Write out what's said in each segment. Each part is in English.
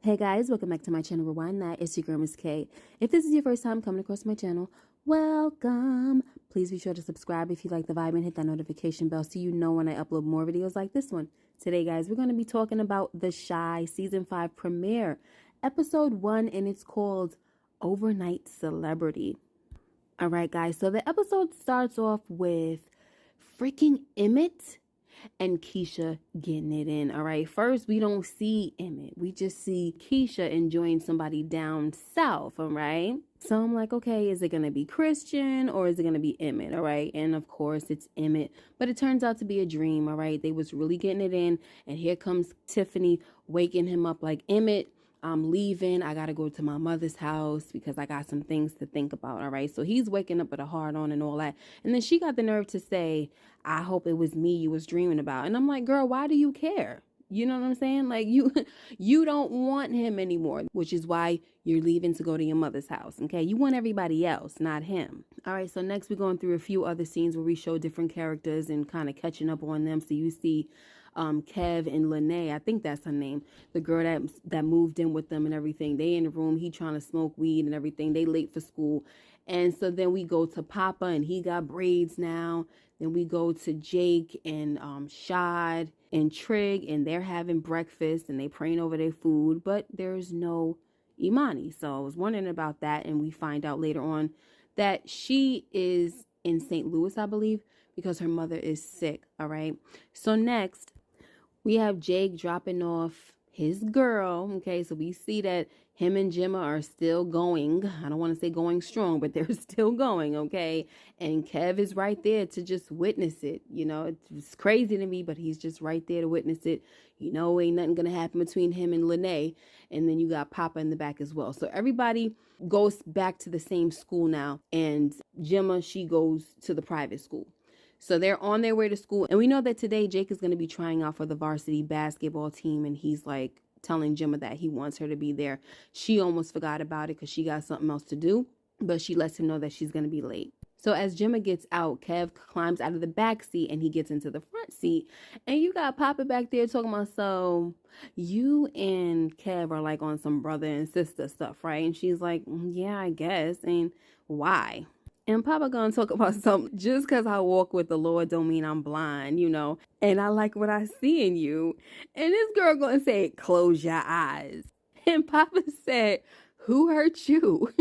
Hey guys, welcome back to my channel Rewind That. It's your girl Miss K. If this is your first time coming across my channel, welcome. Please be sure to subscribe if you like the vibe and hit that notification bell so you know when I upload more videos like this one. Today guys, we're going to be talking about TheChi Season 5 premiere, Episode 1, and it's called Overnight Celebrity. Alright guys, so the episode starts off with freaking Emmett and Keisha getting it in. All right, first we don't see Emmett, we just see Keisha enjoying somebody down south. All right, so I'm like, okay, is it gonna be Christian or is it gonna be Emmett? All right, and of course it's Emmett, but it turns out to be a dream. All right, they was really getting it in, and here comes Tiffany waking him up like, Emmett, I'm leaving. I got to go to my mother's house because I got some things to think about. All right. So he's waking up with a hard on and all that. And then she got the nerve to say, I hope it was me you was dreaming about. And I'm like, girl, why do you care? You know what I'm saying? Like you don't want him anymore, which is why you're leaving to go to your mother's house. Okay. You want everybody else, not him. All right. So next we're going through a few other scenes where we show different characters and kind of catching up on them. So you see Kev and Lene, I think that's her name, the girl that moved in with them and everything. They in the room, he trying to smoke weed and everything. They late for school. And so then we go to Papa, and he got braids now. Then we go to Jake and Shad and Trig, and they're having breakfast and they praying over their food, but there's no Imani. So I was wondering about that, and we find out later on that she is in St. Louis, I believe, because her mother is sick. All right. So next, we have Jake dropping off his girl. Okay, so we see that him and Jemma are still going. I don't want to say going strong, but they're still going. Okay, and Kev is right there to just witness it. You know, it's crazy to me, but he's just right there to witness it. You know, ain't nothing gonna happen between him and Lene. And then you got Papa in the back as well. So everybody goes back to the same school now, and Jemma, she goes to the private school. So they're on their way to school. And we know that today Jake is going to be trying out for the varsity basketball team. And he's like telling Jemma that he wants her to be there. She almost forgot about it because she got something else to do. But she lets him know that she's going to be late. So as Jemma gets out, Kev climbs out of the back seat and he gets into the front seat. And you got Papa back there talking about, so you and Kev are like on some brother and sister stuff, right? And she's like, yeah, I guess. And why? And Papa gonna talk about something. Just because I walk with the Lord don't mean I'm blind, you know. And I like what I see in you. And this girl gonna say, close your eyes. And Papa said, who hurt you?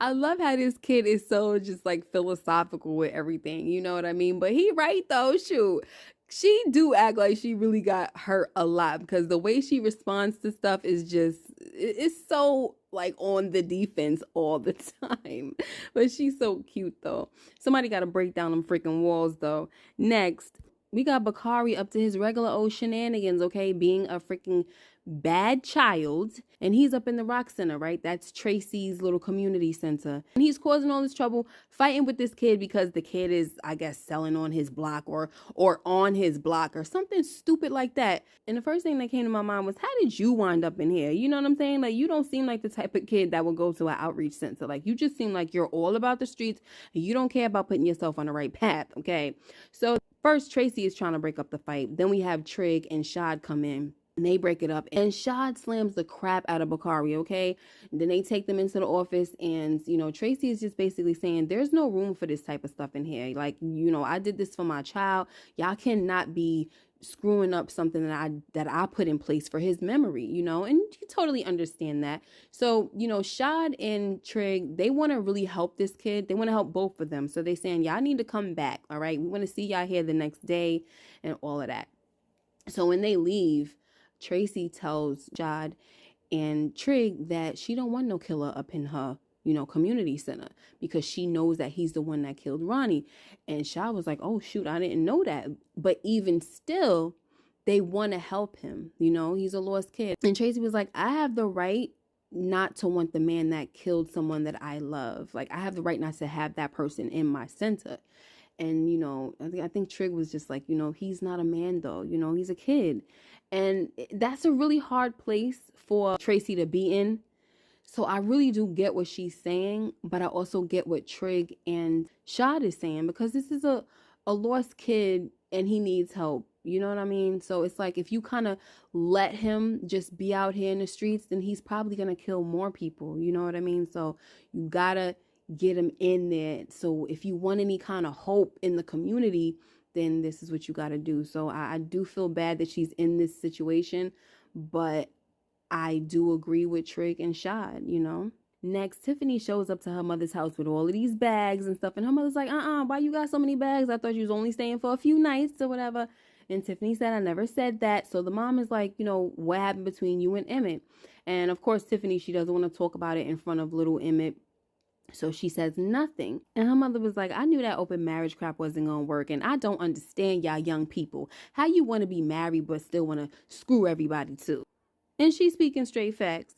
I love how this kid is so just like philosophical with everything. You know what I mean? But he right though, shoot. She do act like she really got hurt a lot, because the way she responds to stuff is just, it's so like on the defense all the time. But she's so cute though. Somebody got to break down them freaking walls though. Next, we got Bakari up to his regular old shenanigans, okay? Being a freaking bad child. And he's up in the Rock Center, right? That's Tracy's little community center. And he's causing all this trouble, fighting with this kid because the kid is, I guess, selling on his block or on his block or something stupid like that. And the first thing that came to my mind was, how did you wind up in here? You know what I'm saying? Like, you don't seem like the type of kid that will go to an outreach center. Like, you just seem like you're all about the streets and you don't care about putting yourself on the right path, okay? So first, Tracy is trying to break up the fight. Then we have Trig and Shad come in. And they break it up. And Shad slams the crap out of Bakari, okay? And then they take them into the office. And, you know, Tracy is just basically saying, there's no room for this type of stuff in here. Like, you know, I did this for my child. Y'all cannot be screwing up something that I put in place for his memory, you know? And you totally understand that. So, you know, Shad and Trig, they want to really help this kid. They want to help both of them. So they saying, y'all need to come back, all right? We want to see y'all here the next day and all of that. So when they leave, Tracy tells Shad and Trig that she don't want no killer up in her, you know, community center, because she knows that he's the one that killed Ronnie. And Shad was like, oh, shoot, I didn't know that. But even still, they want to help him. You know, he's a lost kid. And Tracy was like, I have the right not to want the man that killed someone that I love. Like, I have the right not to have that person in my center. And, you know, I think Trig was just like, you know, he's not a man though, you know, he's a kid. And that's a really hard place for Tracy to be in. So I really do get what she's saying, but I also get what Trig and Shad is saying, because this is a lost kid and he needs help. You know what I mean? So it's like if you kind of let him just be out here in the streets, then he's probably going to kill more people. You know what I mean? So you got to get him in there. So if you want any kind of hope in the community, then this is what you got to do. So I do feel bad that she's in this situation, but I do agree with Trig and Shad, you know? Next, Tiffany shows up to her mother's house with all of these bags and stuff. And her mother's like, why you got so many bags? I thought you was only staying for a few nights or whatever. And Tiffany said, I never said that. So the mom is like, what happened between you and Emmett? And of course, Tiffany, she doesn't want to talk about it in front of little Emmett. So she says nothing. And her mother was like, I knew that open marriage crap wasn't going to work. And I don't understand y'all young people. How you want to be married but still want to screw everybody too? And she's speaking straight facts,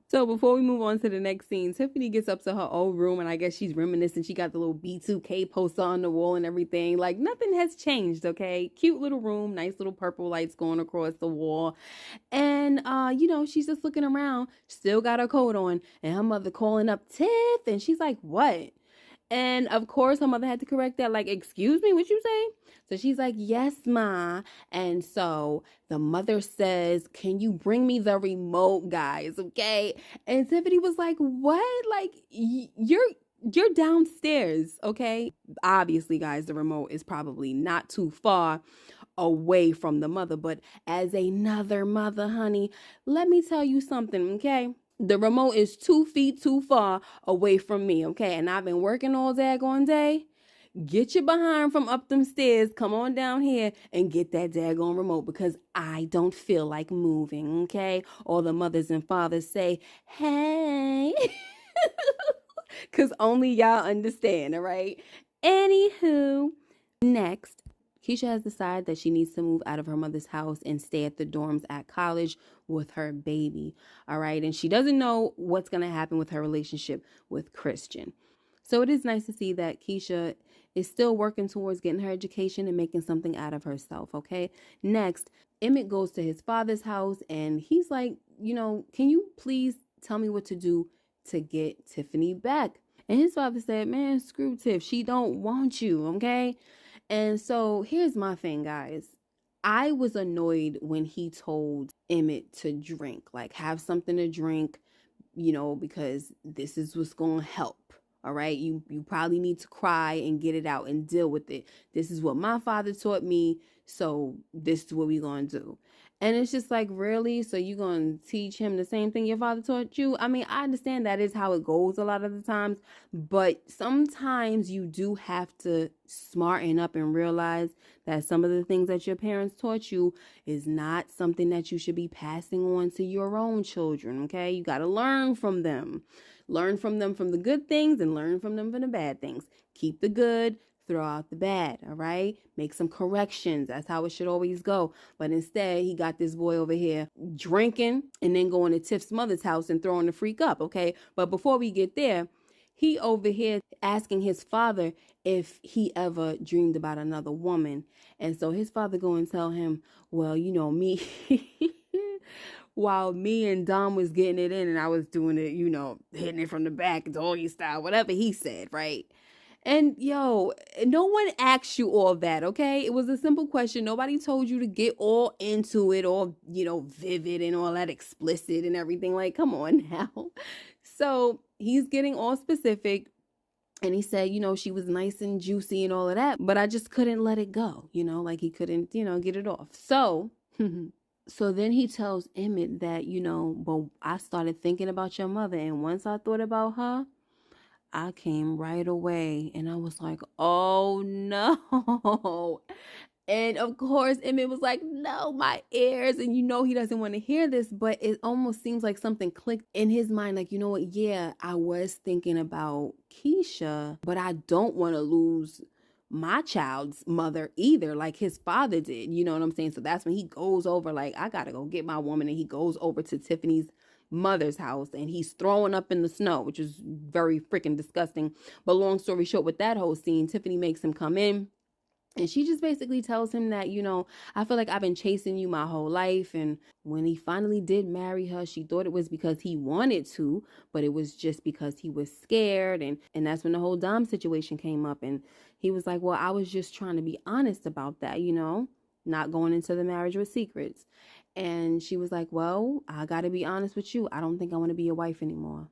So before we move on to the next scene, Tiffany gets up to her old room and I guess she's reminiscing. She got the little B2K poster on the wall and everything. Like nothing has changed, okay? Cute little room, nice little purple lights going across the wall. And, she's just looking around, still got her coat on. And her mother calling up Tiff. And she's like, what? And of course, her mother had to correct that, like, excuse me, what you say? So she's like, yes, Ma. And so the mother says, can you bring me the remote, guys? Okay. And Tiffany was like, what? Like, you're downstairs. Okay. Obviously, guys, the remote is probably not too far away from the mother. But as another mother, honey, let me tell you something. Okay. The remote is 2 feet too far away from me, okay? And I've been working all daggone day. Get your behind from up them stairs. Come on down here and get that daggone remote because I don't feel like moving, okay? All the mothers and fathers say, hey. Because only y'all understand, all right? Anywho, next. Keisha has decided that she needs to move out of her mother's house and stay at the dorms at college with her baby. All right. And she doesn't know what's going to happen with her relationship with Christian. So it is nice to see that Keisha is still working towards getting her education and making something out of herself. Okay. Next, Emmett goes to his father's house and he's like, can you please tell me what to do to get Tiffany back? And his father said, man, screw Tiff. She don't want you. Okay. And so here's my thing, guys. I was annoyed when he told Emmett to drink, like have something to drink, because this is what's going to help. All right. You probably need to cry and get it out and deal with it. This is what my father taught me. So this is what we're going to do. And it's just like, really? So you're going to teach him the same thing your father taught you? I mean, I understand that is how it goes a lot of the times, but sometimes you do have to smarten up and realize that some of the things that your parents taught you is not something that you should be passing on to your own children, okay? You got to learn from them. Learn from them from the good things and learn from them from the bad things. Keep the good, throw out the bad, all right? Make some corrections. That's how it should always go. But instead, he got this boy over here drinking and then going to Tiff's mother's house and throwing the freak up, okay? But before we get there, he over here asking his father if he ever dreamed about another woman. And so his father go and tell him, well, me... While me and Dom was getting it in and I was doing it, hitting it from the back, doggy style, whatever he said, right? And no one asked you all that, okay? It was a simple question. Nobody told you to get all into it, all, vivid and all that explicit and everything. Like, come on now. So he's getting all specific. And he said, she was nice and juicy and all of that, but I just couldn't let it go, like he couldn't, get it off. So... So then he tells Emmett that, but I started thinking about your mother. And once I thought about her, I came right away. And I was like, oh, no. And of course, Emmett was like, no, my ears. And he doesn't want to hear this. But it almost seems like something clicked in his mind. Like, you know what? Yeah, I was thinking about Keisha, but I don't want to lose my child's mother either, like his father did. You know what I'm saying? So that's when he goes over, like, I gotta go get my woman. And he goes over to Tiffany's mother's house and he's throwing up in the snow, which is very freaking disgusting. But long story short, with that whole scene, Tiffany makes him come in. And she just basically tells him that, I feel like I've been chasing you my whole life. And when he finally did marry her, she thought it was because he wanted to, but it was just because he was scared. And that's when the whole Dom situation came up. And he was like, well, I was just trying to be honest about that, not going into the marriage with secrets. And she was like, well, I got to be honest with you. I don't think I want to be your wife anymore.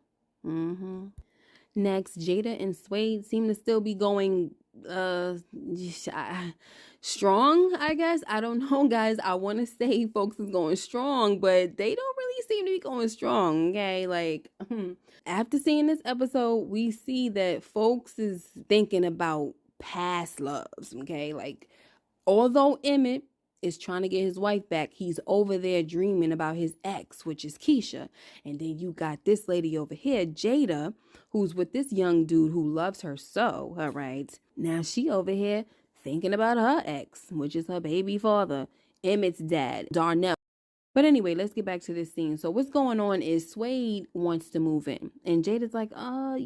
Next, Jada and Suede seem to still be going strong, I guess. I don't know, guys. I want to say folks is going strong, but they don't really seem to be going strong, okay? Like, after seeing this episode, we see that folks is thinking about past loves, okay? Like, although Emmett is trying to get his wife back, he's over there dreaming about his ex, which is Keisha. And then you got this lady over here, Jada, who's with this young dude who loves her so, all right? Now she over here thinking about her ex, which is her baby father, Emmett's dad, Darnell. But anyway, let's get back to this scene. So what's going on is Suede wants to move in. And Jada's like, I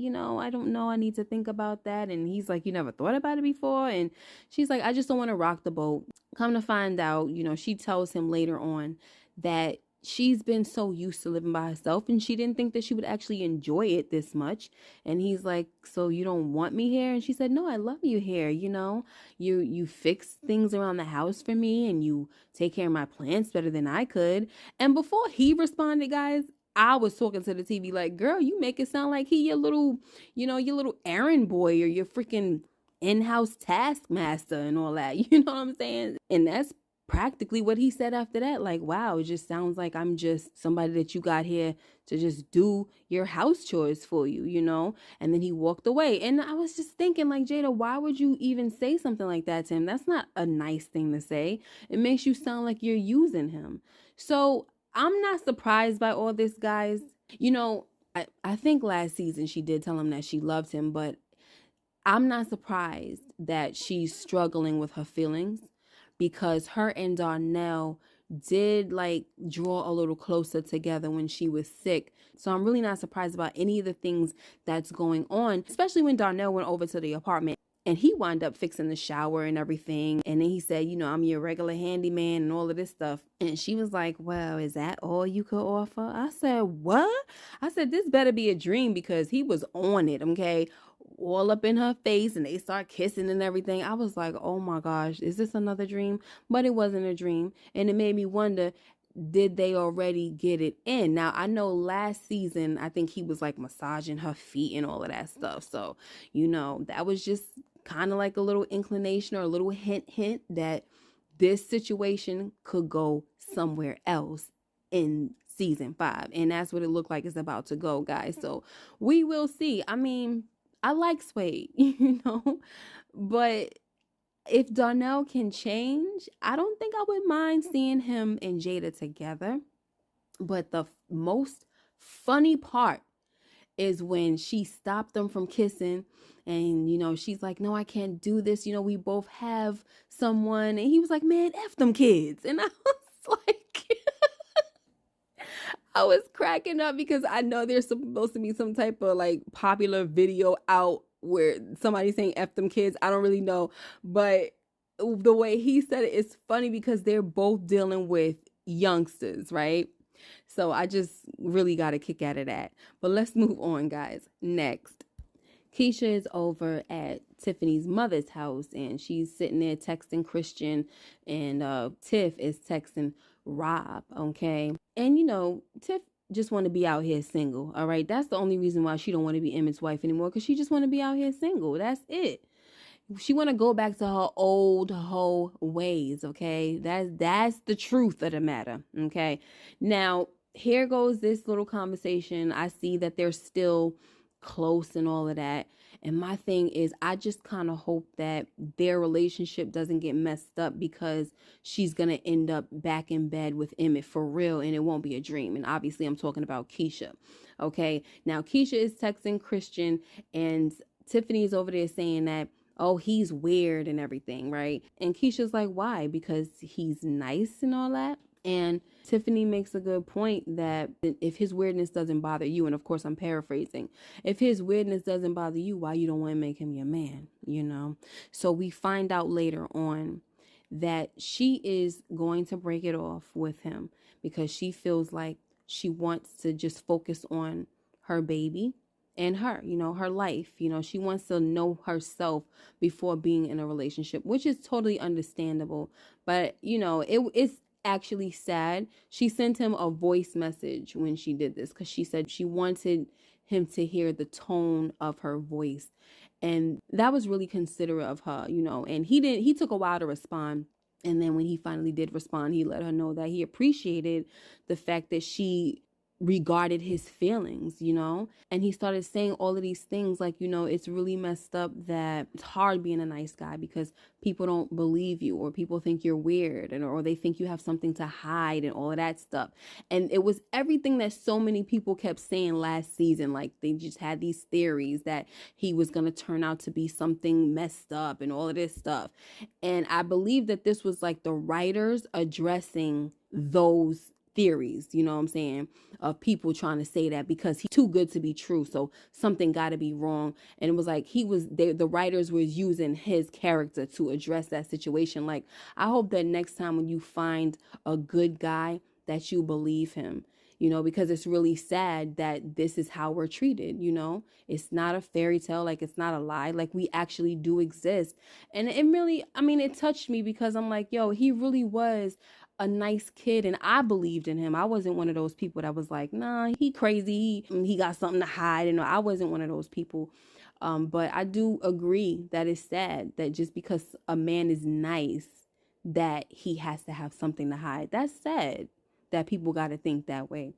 don't know. I need to think about that. And he's like, you never thought about it before? And she's like, I just don't want to rock the boat. Come to find out, she tells him later on that she's been so used to living by herself and she didn't think that she would actually enjoy it this much. And he's like, so you don't want me here? And she said, no, I love you here. You fix things around the house for me and you take care of my plants better than I could. And before he responded, guys, I was talking to the TV like, girl, you make it sound like he your little errand boy or your freaking in-house taskmaster and all that. You know what I'm saying? And that's practically what he said after that. Like, wow, it just sounds like I'm just somebody that you got here to just do your house chores for you, And then he walked away. And I was just thinking, like, Jada, why would you even say something like that to him? That's not a nice thing to say. It makes you sound like you're using him. So I'm not surprised by all this, guys. I think last season she did tell him that she loved him, but I'm not surprised that she's struggling with her feelings because her and Darnell did draw a little closer together when she was sick. So I'm really not surprised about any of the things that's going on, especially when Darnell went over to the apartment and he wound up fixing the shower and everything. And then he said, I'm your regular handyman and all of this stuff. And she was like, well, is that all you could offer? I said, what? I said, this better be a dream because he was on it, okay? All up in her face and they start kissing and everything. I was like, oh my gosh, is this another dream? But it wasn't a dream. And it made me wonder, did they already get it in? Now, I know last season, I think he was massaging her feet and all of that stuff. So, that was just kind of like a little inclination or a little hint that this situation could go somewhere else in season 5. And that's what it looked like it's about to go, guys. So we will see. I mean, I like Suede, but if Darnell can change, I don't think I would mind seeing him and Jada together. But the most funny part is when she stopped them from kissing and, she's like, no, I can't do this. We both have someone. And he was like, man, F them kids. And I was like, I was cracking up because I know there's supposed to be some type of popular video out where somebody's saying F them kids. I don't really know. But the way he said it is funny because they're both dealing with youngsters, right? So I just really got a kick out of that. But let's move on, guys. Next, Keisha is over at Tiffany's mother's house and she's sitting there texting Christian and Tiff is texting Rob, okay? And Tiff just want to be out here single, all right? That's the only reason why she don't want to be Emmett's wife anymore, because she just want to be out here single. That's it. She want to go back to her old hoe ways, okay? That's the truth of the matter, okay? Now, here goes this little conversation. I see that they're still close and all of that. And my thing is, I just kind of hope that their relationship doesn't get messed up because she's going to end up back in bed with Emmett for real and it won't be a dream. And obviously I'm talking about Keisha. Okay. Now Keisha is texting Christian and Tiffany is over there saying that, oh, he's weird and everything, right? And Keisha's like, why? Because he's nice and all that. And Tiffany makes a good point that if his weirdness doesn't bother you, and of course I'm paraphrasing, if his weirdness doesn't bother you, why you don't want to make him your man, So we find out later on that she is going to break it off with him because she feels like she wants to just focus on her baby and her, her life. She wants to know herself before being in a relationship, which is totally understandable. But, it's actually sad. She sent him a voice message when she did this because she said she wanted him to hear the tone of her voice. And that was really considerate of her, and he took a while to respond. And then when he finally did respond, he let her know that he appreciated the fact that she regarded his feelings, and he started saying all of these things like, it's really messed up that it's hard being a nice guy because people don't believe you, or people think you're weird, or they think you have something to hide, and all of that stuff. And it was everything that so many people kept saying last season. Like, they just had these theories that he was going to turn out to be something messed up and all of this stuff. And I believe that this was like the writers addressing those theories, you know what I'm saying, of people trying to say that because he's too good to be true, so something got to be wrong. And it was like the writers were using his character to address that situation. Like, I hope that next time when you find a good guy that you believe him, because it's really sad that this is how we're treated. It's not a fairy tale. Like, it's not a lie. Like, we actually do exist. And it really, it touched me because I'm like, yo, he really was a nice kid, and I believed in him. I wasn't one of those people that was like, nah, he crazy, he got something to hide. And I wasn't one of those people. But I do agree that it's sad that just because a man is nice, that he has to have something to hide. That's sad that people got to think that way.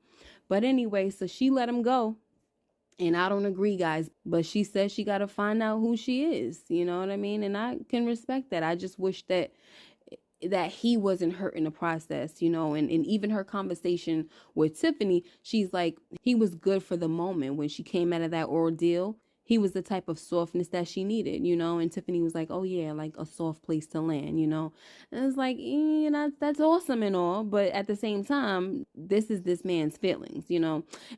But anyway, so she let him go. And I don't agree, guys, but she says she got to find out who she is. You know what I mean? And I can respect that. I just wish that he wasn't hurt in the process, and even her conversation with Tiffany, she's like, he was good for the moment. When she came out of that ordeal, he was the type of softness that she needed, and Tiffany was like, oh yeah, like a soft place to land, and it's like, that's awesome and all, but at the same time, this is this man's feelings,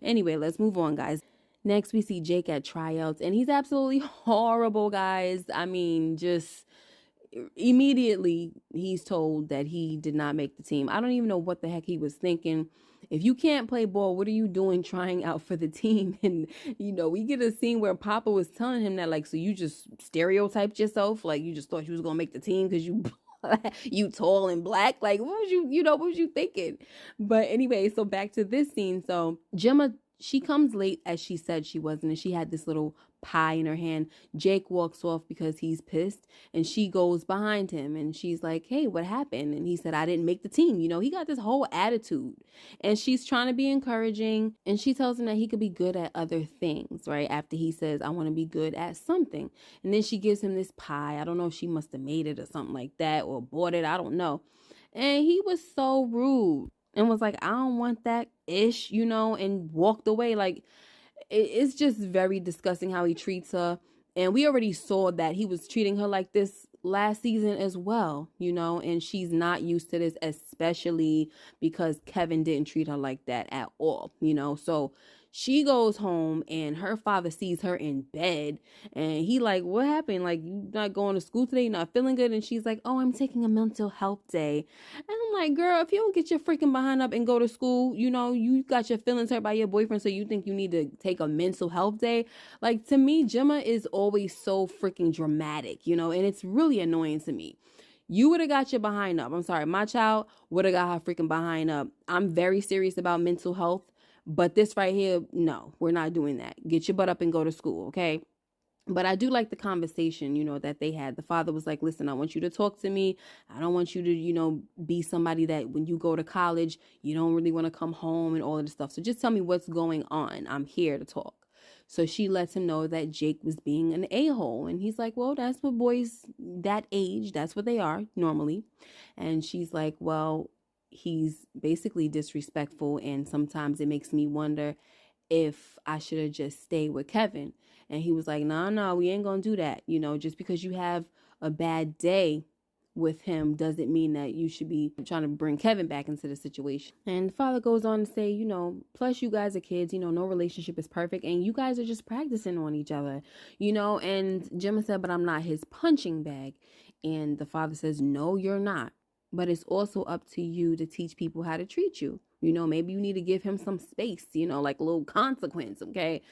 Anyway, let's move on, guys. Next, we see Jake at tryouts, and he's absolutely horrible, guys. Just immediately he's told that he did not make the team. I don't even know what the heck he was thinking. If you can't play ball, what are you doing trying out for the team? And we get a scene where Papa was telling him that, like, so you just stereotyped yourself, like you just thought you was gonna make the team because you tall and black. Like, what was you thinking? But anyway, so back to this scene. So Jemma, she comes late as she said she wasn't, and she had this little pie in her hand. Jake walks off because he's pissed, and she goes behind him and she's like, hey, what happened? And he said, I didn't make the team. He got this whole attitude, and she's trying to be encouraging, and she tells him that he could be good at other things, right? After he says, I want to be good at something. And then she gives him this pie. I don't know if she must have made it or something like that, or bought it. I don't know. And he was so rude and was like, I don't want that ish, and walked away. Like, it's just very disgusting how he treats her. And we already saw that he was treating her like this last season as well, and she's not used to this, especially because Kevin didn't treat her like that at all, so she goes home and her father sees her in bed, and he like, what happened? Like, you not going to school today? You not feeling good? And she's like, oh, I'm taking a mental health day. And I'm like, girl, if you don't get your freaking behind up and go to school, you got your feelings hurt by your boyfriend, so you think you need to take a mental health day? Like, to me, Jemma is always so freaking dramatic, and it's really annoying to me. You would have got your behind up. I'm sorry, my child would have got her freaking behind up. I'm very serious about mental health. But this right here, no, we're not doing that. Get your butt up and go to school, okay? But I do like the conversation, that they had. The father was like, listen, I want you to talk to me. I don't want you to, be somebody that when you go to college, you don't really want to come home and all of this stuff. So just tell me what's going on. I'm here to talk. So she lets him know that Jake was being an a-hole. And he's like, well, that's what boys that age, that's what they are normally. And she's like, well, he's basically disrespectful, and sometimes it makes me wonder if I should have just stayed with Kevin. And he was like, no, we ain't gonna do that. Just because you have a bad day with him doesn't mean that you should be trying to bring Kevin back into the situation. And the father goes on to say, plus you guys are kids, no relationship is perfect, and you guys are just practicing on each other, and Jemma said, but I'm not his punching bag. And the father says, no, you're not. But it's also up to you to teach people how to treat you. Maybe you need to give him some space, like a little consequence, okay?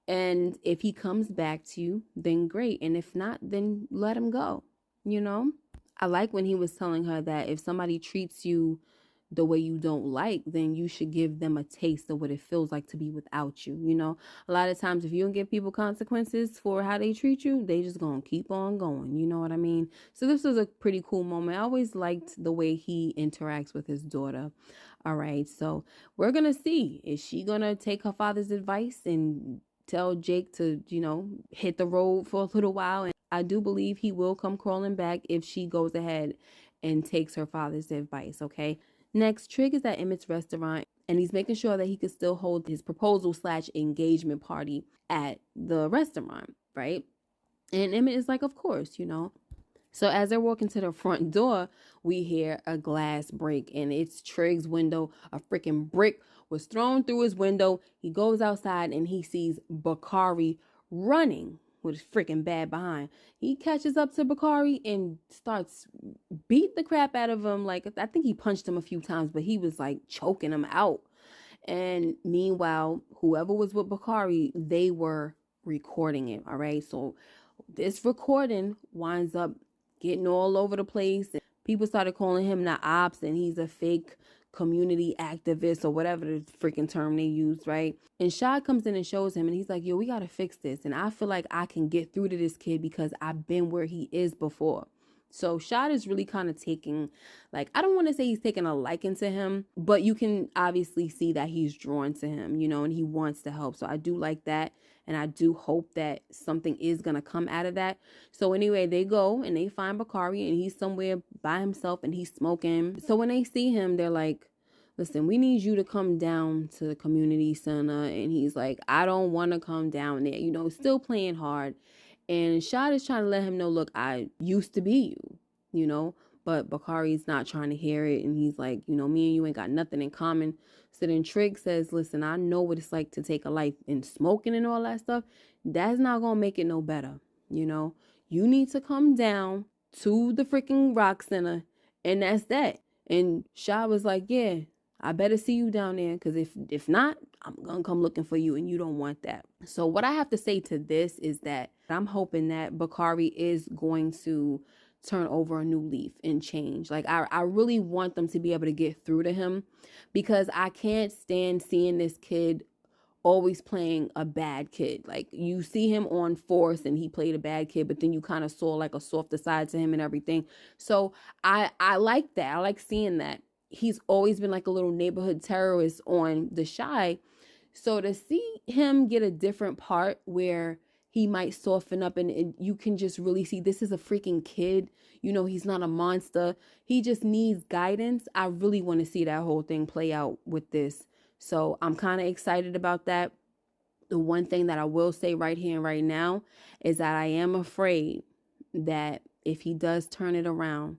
And if he comes back to you, then great. And if not, then let him go. You know, I like when he was telling her that if somebody treats you the way you don't like, then you should give them a taste of what it feels like to be without you. You know, a lot of times if you don't give people consequences for how they treat you, they just gonna keep on going. You know what I mean? So this was a pretty cool moment. I always liked the way he interacts with his daughter. All right, so we're gonna see, is she gonna take her father's advice and tell Jake to, hit the road for a little while? And I do believe he will come crawling back if she goes ahead and takes her father's advice. Okay. Next, Trig is at Emmett's restaurant, and he's making sure that he can still hold his proposal/engagement party at the restaurant, right? And Emmett is like, of course, So as they're walking to the front door, we hear a glass break, and it's Trig's window. A freaking brick was thrown through his window. He goes outside and he sees Bakari running with his freaking bad behind. He catches up to Bakari and starts beat the crap out of him. Like, I think he punched him a few times, but he was like choking him out. And meanwhile, whoever was with Bakari, they were recording it. All right. So this recording winds up getting all over the place. And people started calling him the ops, and he's a fake community activist or whatever the freaking term they use, right? And Shad comes in and shows him, and he's like, yo, we gotta fix this. And I feel like I can get through to this kid because I've been where he is before. So Shad is really kind of taking, like, I don't want to say he's taking a liking to him, but you can obviously see that he's drawn to him, and he wants to help. So I do like that. And I do hope that something is going to come out of that. So anyway, they go and they find Bakari, and he's somewhere by himself and he's smoking. So when they see him, they're like, listen, we need you to come down to the community center. And he's like, I don't want to come down there, still playing hard. And Shad is trying to let him know, look, I used to be you, but Bakari's not trying to hear it. And he's like, me and you ain't got nothing in common. So then Trig says, listen, I know what it's like to take a life, and smoking and all that stuff, that's not going to make it no better. You need to come down to the freaking rock center, and that's that. And Shad was like, yeah, I better see you down there, because if not, I'm going to come looking for you, and you don't want that. So what I have to say to this is that I'm hoping that Bakari is going to turn over a new leaf and change. Like, I really want them to be able to get through to him, because I can't stand seeing this kid always playing a bad kid. Like, you see him on Force and he played a bad kid, but then you kind of saw like a softer side to him and everything. So I like that. I like seeing that. He's always been like a little neighborhood terrorist on TheChi. So to see him get a different part where he might soften up, and you can just really see this is a freaking kid. He's not a monster. He just needs guidance. I really want to see that whole thing play out with this. So I'm kind of excited about that. The one thing that I will say right here and right now is that I am afraid that if he does turn it around,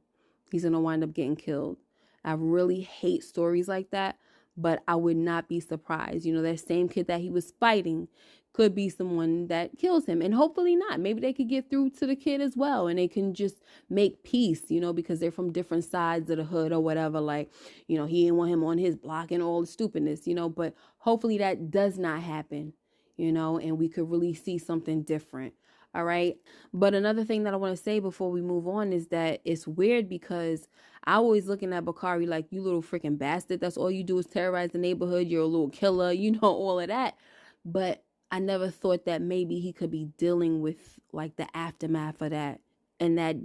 he's going to wind up getting killed. I really hate stories like that, but I would not be surprised. That same kid that he was fighting could be someone that kills him, and hopefully not. Maybe they could get through to the kid as well, and they can just make peace, because they're from different sides of the hood or whatever. Like, he didn't want him on his block and all the stupidness, but hopefully that does not happen, and we could really see something different. All right. But another thing that I want to say before we move on is that it's weird, because I always looking at Bakari like, you little freaking bastard. That's all you do is terrorize the neighborhood. You're a little killer, all of that. But I never thought that maybe he could be dealing with like the aftermath of that, and that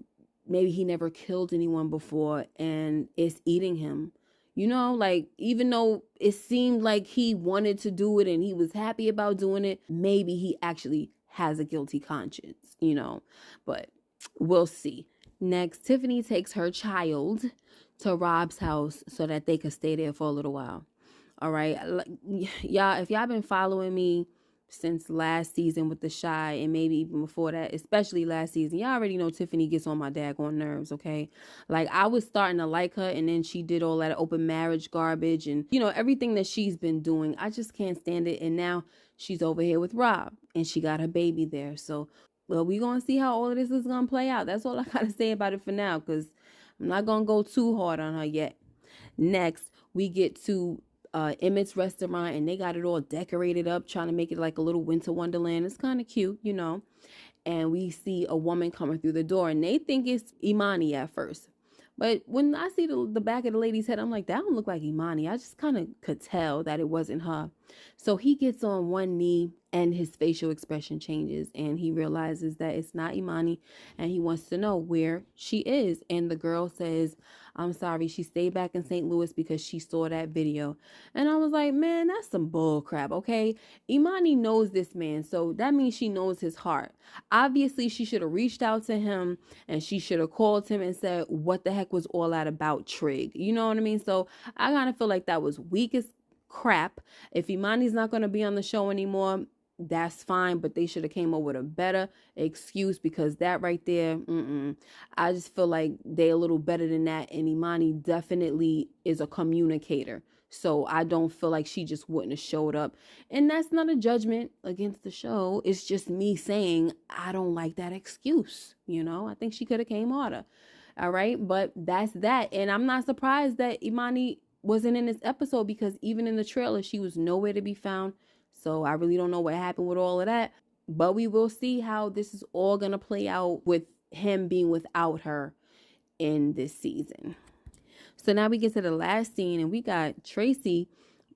maybe he never killed anyone before and it's eating him. Like, even though it seemed like he wanted to do it and he was happy about doing it, maybe he actually has a guilty conscience, but we'll see. Next, Tiffany takes her child to Rob's house so that they could stay there for a little while. All right. Y'all, if y'all been following me since last season with TheChi, and maybe even before that, especially last season, y'all already know Tiffany gets on my daggone nerves, okay? Like, I was starting to like her, and then she did all that open marriage garbage and, everything that she's been doing. I just can't stand it. And now she's over here with Rob, and she got her baby there. So, well, we going to see how all of this is going to play out. That's all I got to say about it for now, because I'm not going to go too hard on her yet. Next, we get to Emmett's restaurant, and they got it all decorated up, trying to make it like a little winter wonderland. It's kind of cute, and we see a woman coming through the door, and they think it's Imani at first. But when I see the back of the lady's head, I'm like, that don't look like Imani. I just kind of could tell that it wasn't her. So he gets on one knee and his facial expression changes, and he realizes that it's not Imani, and he wants to know where she is. And the girl says, I'm sorry, she stayed back in St. Louis because she saw that video. And I was like, man, that's some bull crap, okay? Imani knows this man, so that means she knows his heart. Obviously, she should have reached out to him, and she should have called him and said, what the heck was all that about, Trig? You know what I mean? So I kind of feel like that was weak as crap. If Imani's not going to be on the show anymore, that's fine, but they should have came up with a better excuse, because that right there, I just feel like they're a little better than that, and Imani definitely is a communicator. So I don't feel like she just wouldn't have showed up. And that's not a judgment against the show. It's just me saying I don't like that excuse. I think she could have came harder. All right. But that's that. And I'm not surprised that Imani wasn't in this episode, because even in the trailer, she was nowhere to be found. So I really don't know what happened with all of that. But we will see how this is all going to play out with him being without her in this season. So now we get to the last scene, and we got Tracy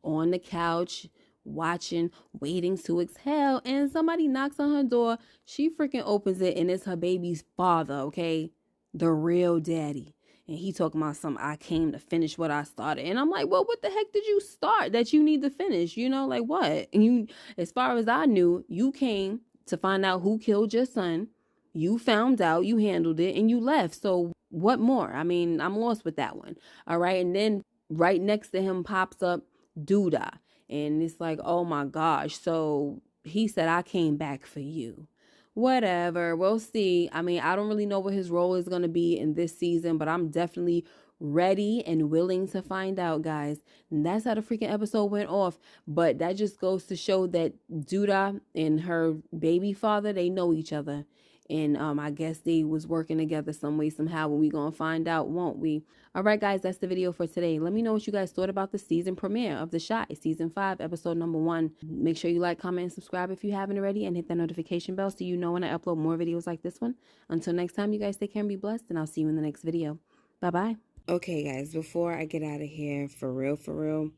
on the couch watching, waiting to exhale, and somebody knocks on her door. She freaking opens it, and it's her baby's father, okay? The real daddy. And he talking about something, I came to finish what I started. And I'm like, well, what the heck did you start that you need to finish? Like what? And you, as far as I knew, you came to find out who killed your son. You found out, you handled it, and you left. So what more? I mean, I'm lost with that one. All right. And then right next to him pops up Duda. And it's like, oh my gosh. So he said, I came back for you. Whatever. We'll see. I mean, I don't really know what his role is going to be in this season, but I'm definitely ready and willing to find out, guys. And that's how the freaking episode went off. But that just goes to show that Duda and her baby father, they know each other. And I guess they was working together some way, somehow. And we gonna find out, won't we? All right, guys, that's the video for today. Let me know what you guys thought about the season premiere of TheChi, season 5, episode number 1. Make sure you like, comment, and subscribe if you haven't already, and hit that notification bell so you know when I upload more videos like this one. Until next time, you guys take care and be blessed, and I'll see you in the next video. Bye-bye. Okay, guys, before I get out of here, for real,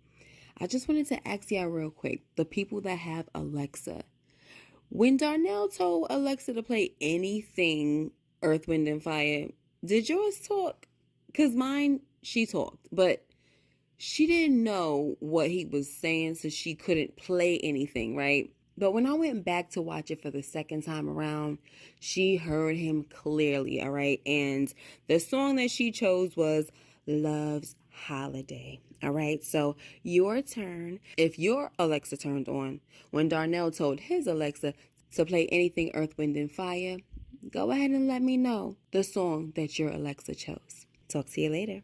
I just wanted to ask y'all real quick, the people that have Alexa. When Darnell told Alexa to play anything Earth, Wind, and Fire, did yours talk? Because mine, she talked, but she didn't know what he was saying, so she couldn't play anything, right? But when I went back to watch it for the second time around, she heard him clearly, all right? And the song that she chose was Love's Holiday. All right, so your turn. If your Alexa turned on when Darnell told his Alexa to play anything Earth, Wind, and Fire, go ahead and let me know the song that your Alexa chose. Talk to you later.